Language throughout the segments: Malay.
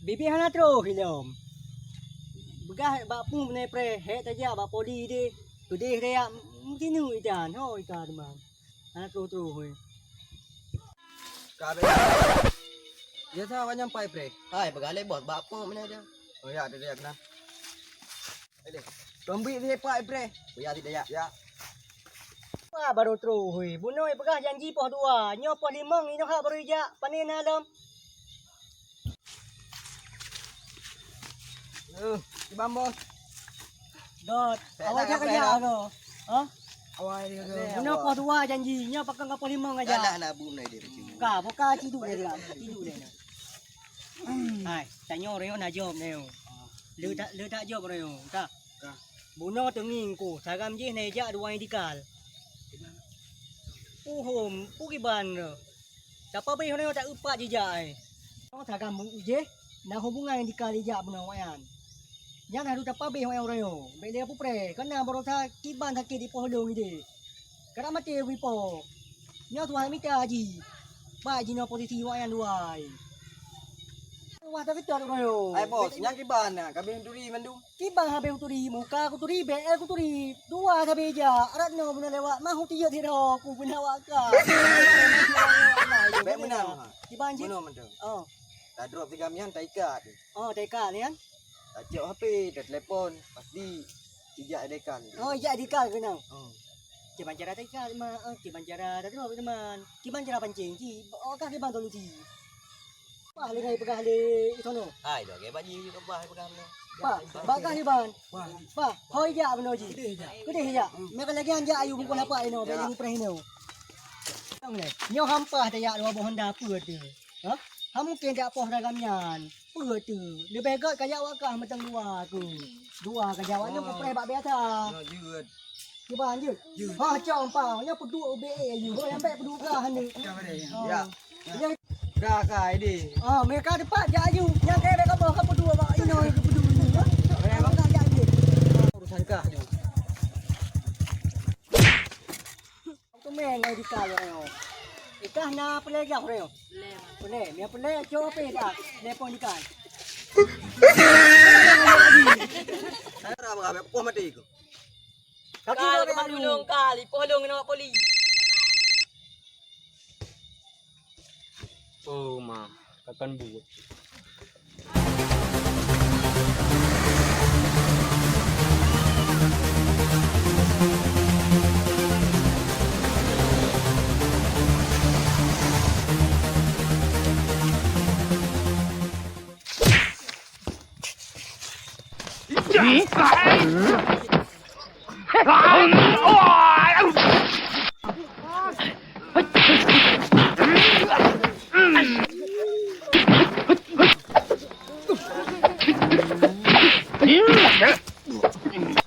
Bibi hana terus hilom. Begah bak pun ne pre he taja bak poli de. Today dia mungkin nu ikan, ho ikan teman. Hana terus hoi. Kabe. Ya sa kanyang pai pre. Hai, bagale bos, bapo mana dia? Oh ya, ada dia kena. Ele. Tombi dia pai pre. Buya tidak ya. Ya. Wah baru terus hoi. Bunoi begah janji poh dua. Nyo poh limang ino ha baru ija panen alam. Ibang bos. Dot. Saya Awak nak jak apa kerja dah? ke? Ha? Awal dia ke. Buno poh dua janji. Nyo pakai poh limang aja. Anak bunai dia cium. Ka boka cidu dia. Cidu dia. Hai, tanyo reo na job neo. Lu tak job reo. Ka. Buno tenging ku, sagam je ne ja dua indikal. Uhum, pugiban. Siapa be hono tak upat je ja ai. Oh sagam je, na hubungan indikal ja buno wayan. Yang haru tapa be hono reo. Be dia pupre, kana barosa kiban sakit di pohdong ide. Kada mati wi po. Nyo tuan mita ji. Ba ji no posisi wayan duai. Wah tapi tak reo. Ai bos, nyang kiban na, kabe duri mandu. Kibang habe uturi muka aku turi be aku turi dua habe ja arat no benar lewat mahu tiga tidak aku benar waka Be menang. kibang je Mana mandu. oh Tak drop 3 mian tak ikat. oh teka ni kan Tak cek HP, tak telefon, pasti tidak dekan. oh iya dikal kenang Oh. kibang cara teka kibang cara tadi apa teman kibang cara pancing ki oh kah kibang tolu ti Wah, lagi pegah le itu no. Hai, doge baji ke bah pegang ni. Pak, bakah kibang. Pak, hoi ja beno ji. Gede ja. Mereka lagi anja ayu bukan apa ino, be ni preh ino. Tong le. Nyo hampah ta ya dua boh Honda pu tu. Ha? Hamu ke dak poh dagamnyan. Pu tu. Le begot kaya wakah macam dua tu. Dua kaya waknya preh bak biasa. No juga. Kibang je. Ha cong pa, nya pu dua be ayu. Ho yang baik pu dua kah ni. Ya. Ya. Kak ini. Ah, mereka dapat je ayu. Yang kaya mereka bawa ke dua bak ino ke dua ni. Mereka tak je ayu. Urusan kah ni. Tu main ai dikal reo. Ikah na pele gak reo. Pele, dia pele jo pe dak. Lepon dikal. Saya apa kabe poh mati ko. Kaki Kal do kemadulong kali, pohlong na poli. Oh ma, kakan buat.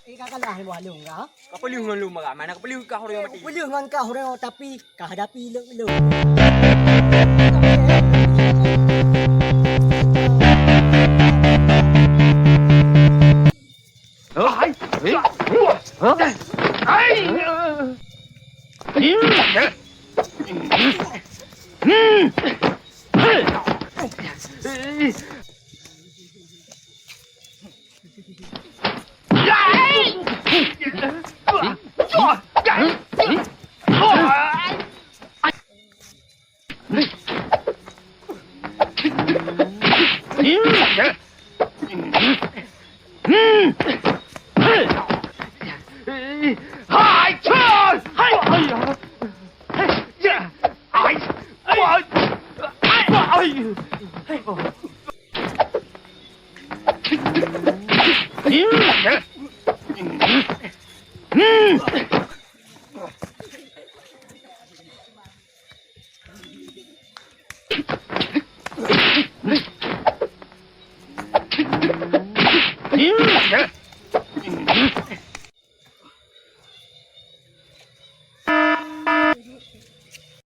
Ikah kalah walung ka. Kapaliw ng lumaga, mana kapaliw ka horo yung mati. Boleh ngan kau reo tapi kah hadapi lu.